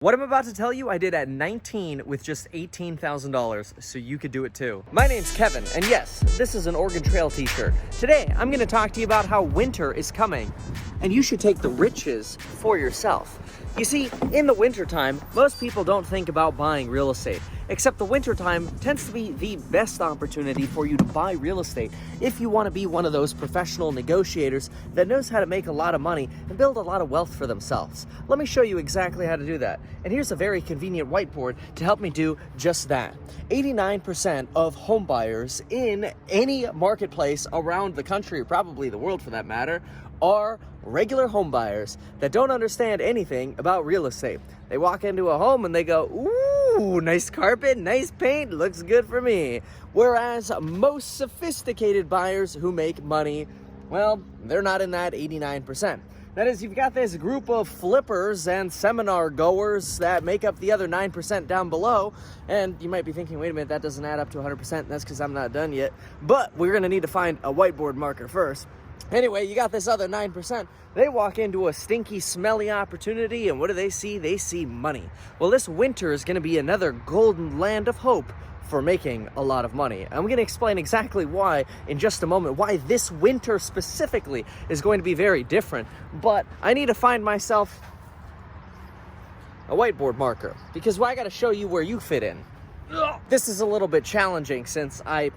What I'm about to tell you, I did at 19 with just $18,000, so you could do it too. My name's Kevin, and yes, this is an Oregon Trail t-shirt. Today, I'm gonna talk to you about how winter is coming, and you should take the riches for yourself. You see, in the wintertime, most people don't think about buying real estate, except the wintertime tends to be the best opportunity for you to buy real estate if you want to be one of those professional negotiators that knows how to make a lot of money and build a lot of wealth for themselves. Let me show you exactly how to do that. And here's a very convenient whiteboard to help me do just that. 89% of home buyers in any marketplace around the country, or probably the world for that matter, are regular home buyers that don't understand anything about real estate. They walk into a home and they go, ooh, nice carpet, nice paint, looks good for me. Whereas most sophisticated buyers who make money, well, they're not in that 89%. That is, you've got this group of flippers and seminar goers that make up the other 9% down below. And you might be thinking, wait a minute, that doesn't add up to 100%. That's because I'm not done yet. But we're going to need to find a whiteboard marker first. Anyway, you got this other 9%. They walk into a stinky, smelly opportunity, and what do they see? They see money. Well, this winter is going to be another golden land of hope for making a lot of money. I'm going to explain exactly why in just a moment, why this winter specifically is going to be very different. But I need to find myself a whiteboard marker, because I got to show you where you fit in. This is a little bit challenging since I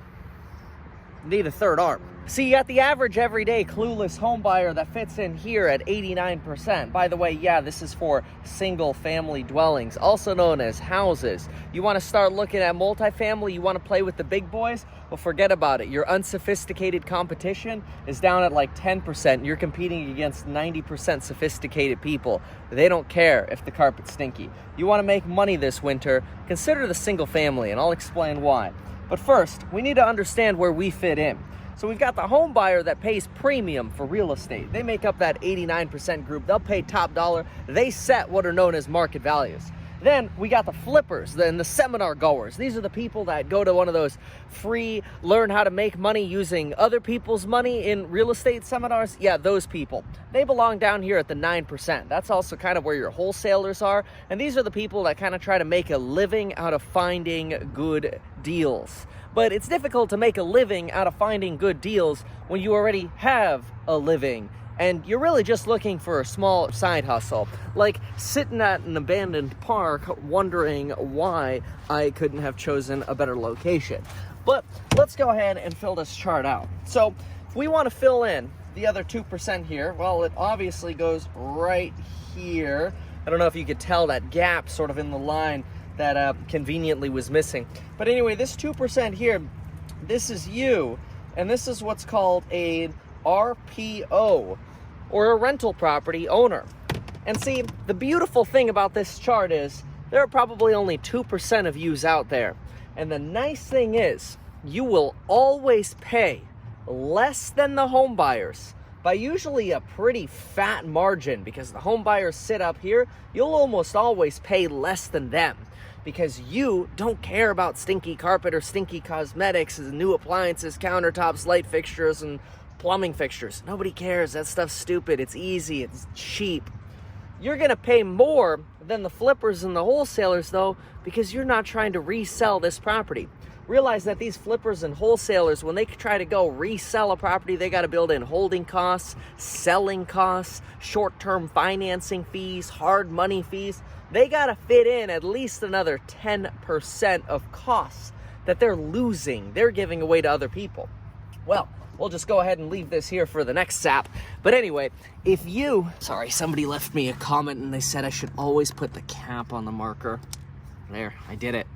need a third arm. See, you got the average everyday clueless home buyer that fits in here at 89%. By the way, yeah, this is for single family dwellings, also known as houses. You want to start looking at multifamily, you want to play with the big boys? Well, forget about it. Your unsophisticated competition is down at like 10%. You're competing against 90% sophisticated people. They don't care if the carpet's stinky. You want to make money this winter, consider the single family, and I'll explain why. But first, we need to understand where we fit in. So we've got the home buyer that pays premium for real estate. They make up that 89% group. They'll pay top dollar. They set what are known as market values. Then we got the flippers, then the seminar goers. These are the people that go to one of those free learn how to make money using other people's money in real estate seminars. Yeah, those people. They belong down here at the 9%. That's also kind of where your wholesalers are. And these are the people that kind of try to make a living out of finding good deals. But it's difficult to make a living out of finding good deals when you already have a living and you're really just looking for a small side hustle, like sitting at an abandoned park wondering why I couldn't have chosen a better location. But let's go ahead and fill this chart out. So if we want to fill in the other 2% here, well, it obviously goes right here. I don't know if you could tell that gap sort of in the line that conveniently was missing. But anyway, this 2% here, this is you, and this is what's called a RPO, or a rental property owner. And see, the beautiful thing about this chart is there are probably only 2% of yous out there. And the nice thing is, you will always pay less than the home buyers by usually a pretty fat margin, because the home buyers sit up here. You'll almost always pay less than them, because you don't care about stinky carpet or stinky cosmetics and new appliances, countertops, light fixtures, and plumbing fixtures. Nobody cares. That stuff's stupid. It's easy. It's cheap. You're going to pay more than the flippers and the wholesalers, though, because you're not trying to resell this property. Realize that these flippers and wholesalers, when they try to go resell a property, they got to build in holding costs, selling costs, short-term financing fees, hard money fees. They got to fit in at least another 10% of costs that they're losing. They're giving away to other people. Well, we'll just go ahead and leave this here for the next sap. But anyway, if you... Sorry, somebody left me a comment and they said I should always put the cap on the marker. There, I did it.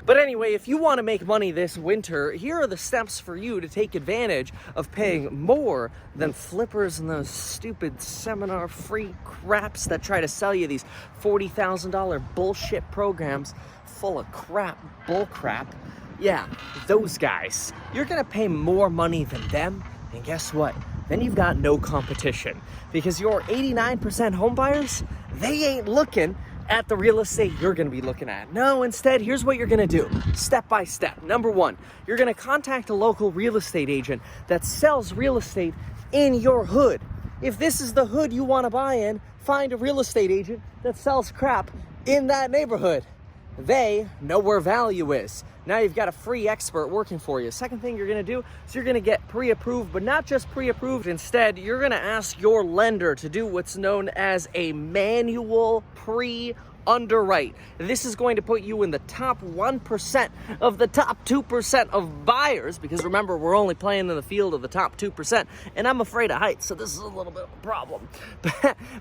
But anyway, if you want to make money this winter, here are the steps for you to take advantage of paying more than flippers and those stupid seminar free craps that try to sell you these $40,000 bullshit programs full of crap, bull crap. Yeah, those guys. You're going to pay more money than them, and guess what? Then you've got no competition, because your 89% home buyers, they ain't looking at the real estate you're going to be looking at. No, instead, here's what you're going to do, step by step. Number one, you're going to contact a local real estate agent that sells real estate in your hood. if this is the hood you want to buy in, find a real estate agent that sells crap in that neighborhood. They know where value is. Now you've got a free expert working for you. Second thing you're gonna do is you're gonna get pre-approved, but not just pre-approved. Instead, you're gonna ask your lender to do what's known as a manual pre-underwrite. This is going to put you in the top 1% of the top 2% of buyers, because remember, we're only playing in the field of the top 2%, and I'm afraid of heights, so this is a little bit of a problem.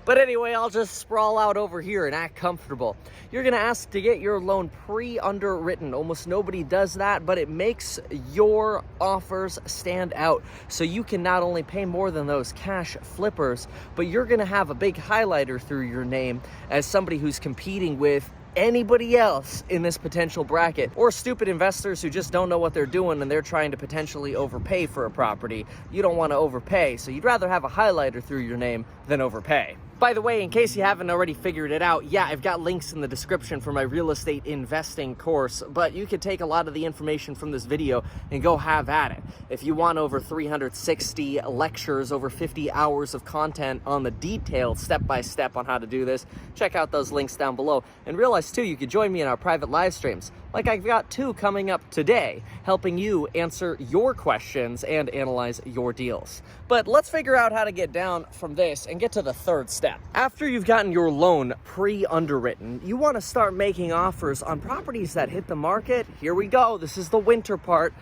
But anyway, I'll just sprawl out over here and act comfortable. You're gonna ask to get your loan pre-underwritten. Almost nobody does that, but it makes your offers stand out. So you can not only pay more than those cash flippers, but you're gonna have a big highlighter through your name as somebody who's competing with anybody else in this potential bracket, or stupid investors who just don't know what they're doing and they're trying to potentially overpay for a property. You don't want to overpay, so you'd rather have a highlighter through your name than overpay. By the way, in case you haven't already figured it out, yeah, I've got links in the description for my real estate investing course, but you can take a lot of the information from this video and go have at it. If you want over 360 lectures, over 50 hours of content on the detailed step-by-step on how to do this, check out those links down below. And realize too, you could join me in our private live streams. Like I've got 2 coming up today, helping you answer your questions and analyze your deals. But let's figure out how to get down from this and get to the third step. After you've gotten your loan pre-underwritten, you want to start making offers on properties that hit the market. Here we go. This is the winter part.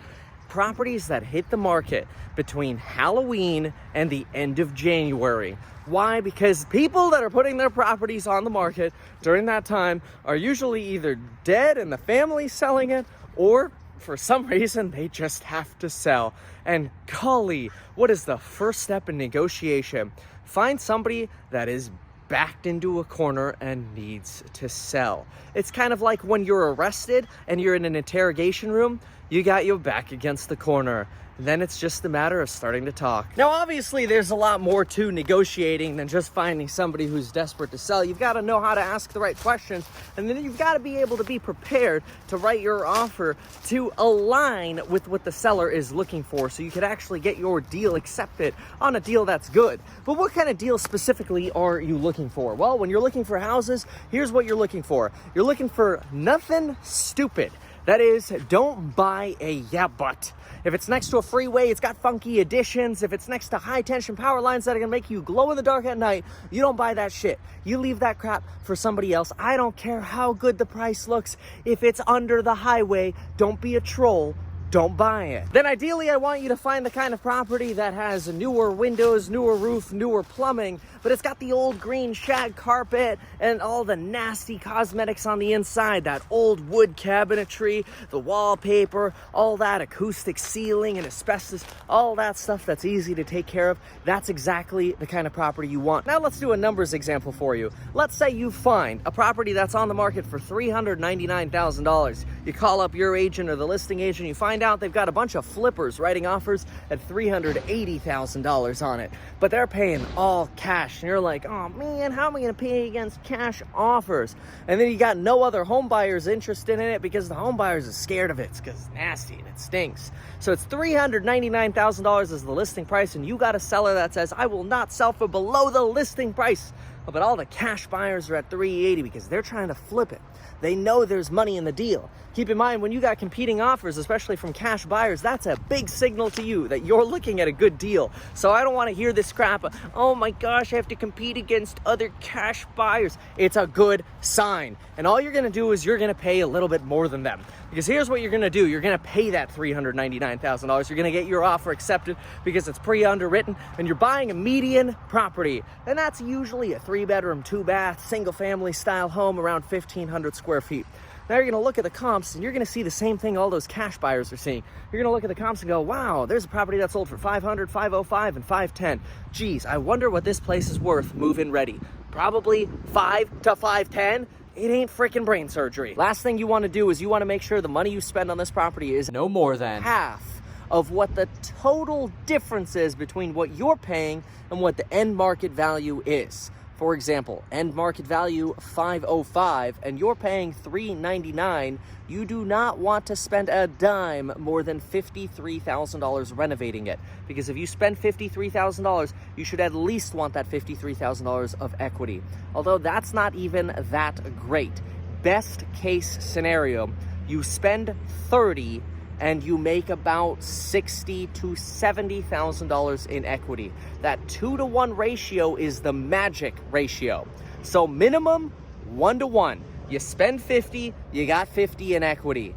Properties that hit the market between Halloween and the end of January. Why? Because people that are putting their properties on the market during that time are usually either dead and the family's selling it, or for some reason they just have to sell. And golly, what is the first step in negotiation? Find somebody that is backed into a corner and needs to sell. It's kind of like when you're arrested and you're in an interrogation room, you got your back against the corner. Then it's just a matter of starting to talk. Now, obviously, there's a lot more to negotiating than just finding somebody who's desperate to sell. You've got to know how to ask the right questions, and then you've got to be able to be prepared to write your offer to align with what the seller is looking for, so you could actually get your deal accepted on a deal that's good. But what kind of deal specifically are you looking for? Well, when you're looking for houses, here's what you're looking for. You're looking for nothing stupid. That is, don't buy a yeah but. If it's next to a freeway, it's got funky additions. If it's next to high tension power lines that are gonna make you glow in the dark at night, you don't buy that shit. You leave that crap for somebody else. I don't care how good the price looks. If it's under the highway, don't be a troll. Don't buy it. Then ideally, I want you to find the kind of property that has newer windows, newer roof, newer plumbing, but it's got the old green shag carpet and all the nasty cosmetics on the inside, that old wood cabinetry, the wallpaper, all that acoustic ceiling and asbestos, all that stuff that's easy to take care of. That's exactly the kind of property you want. Now let's do a numbers example for you. Let's say you find a property that's on the market for $399,000. You call up your agent or the listing agent, you find out they've got a bunch of flippers writing offers at $380,000 on it, but they're paying all cash, and you're like, oh man, how am I going to pay against cash offers? And then you got no other home buyers interested in it because the home buyers are scared of it. It's because it's nasty and it stinks. So it's $399,000 is the listing price, and you got a seller that says, I will not sell for below the listing price. But all the cash buyers are at $380 because they're trying to flip it. They know there's money in the deal. Keep in mind, when you got competing offers, especially from cash buyers, that's a big signal to you that you're looking at a good deal. So I don't want to hear this crap, oh my gosh, I have to compete against other cash buyers. It's a good sign. And all you're going to do is you're going to pay a little bit more than them. Because here's what you're going to do. You're going to pay that $399,000. You're going to get your offer accepted because it's pre-underwritten, and you're buying a median property. And that's usually a 3-bedroom, 2-bath, single-family style home around 1,500 square feet. Now you're going to look at the comps, and you're going to see the same thing all those cash buyers are seeing. You're going to look at the comps and go, wow, there's a property that sold for $500, $505, and $510. Geez, I wonder what this place is worth move-in ready. Probably $5 to $510. It ain't freaking brain surgery. Last thing you want to do is you want to make sure the money you spend on this property is no more than half of what the total difference is between what you're paying and what the end market value is. For example, end market value $505 and you're paying $399, you do not want to spend a dime more than $53,000 renovating it. Because if you spend $53,000, you should at least want that $53,000 of equity. Although that's not even that great. Best case scenario, you spend $30,000 and you make about $60,000 to $70,000 in equity. That 2-to-1 ratio is the magic ratio. So minimum 1-to-1. You spend 50, you got 50 in equity.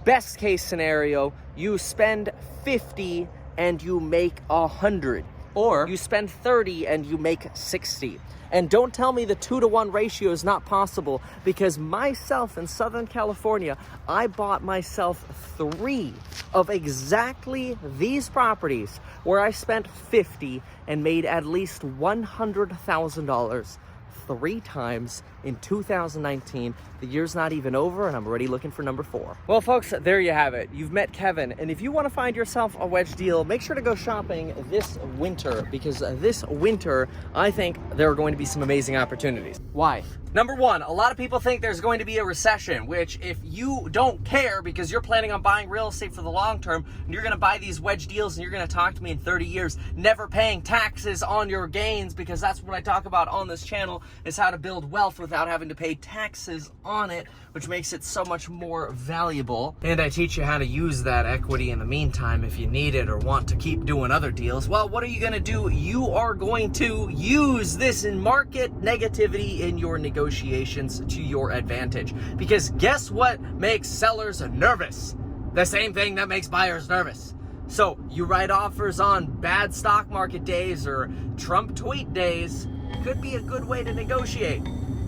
Best case scenario, you spend 50 and you make 100. Or you spend 30 and you make 60. And don't tell me the 2-to-1 ratio is not possible, because myself in Southern California, I bought myself 3 of exactly these properties where I spent 50 and made at least $100,000 3 times in 2019. The year's not even over and I'm already looking for number 4. Well, folks, there you have it. You've met Kevin, and if you want to find yourself a wedge deal, make sure to go shopping this winter, because this winter, I think there are going to be some amazing opportunities. Why? Number 1, a lot of people think there's going to be a recession, which if you don't care because you're planning on buying real estate for the long term, and you're going to buy these wedge deals and you're going to talk to me in 30 years, never paying taxes on your gains, because that's what I talk about on this channel, is how to build wealth without having to pay taxes on it, which makes it so much more valuable. And I teach you how to use that equity in the meantime if you need it or want to keep doing other deals. Well, what are you going to do? You are going to use this in market negativity in your negotiations to your advantage. Because guess what makes sellers nervous? The same thing that makes buyers nervous. So you write offers on bad stock market days or Trump tweet days. Could be a good way to negotiate.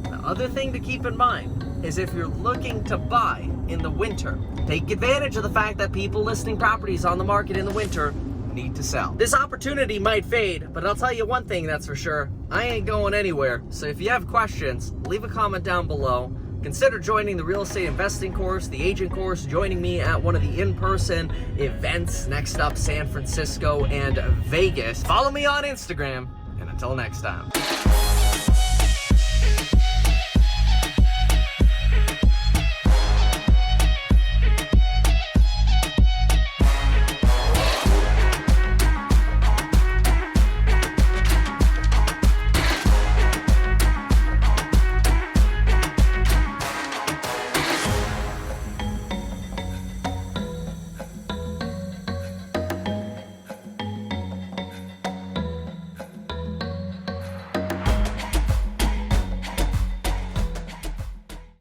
The other thing to keep in mind is if you're looking to buy in the winter, take advantage of the fact that people listing properties on the market in the winter need to sell. This opportunity might fade, but I'll tell you one thing that's for sure. I ain't going anywhere. So if you have questions, leave a comment down below. Consider joining the real estate investing course, the agent course, joining me at one of the in-person events next up, San Francisco and Vegas. Follow me on Instagram, and until next time.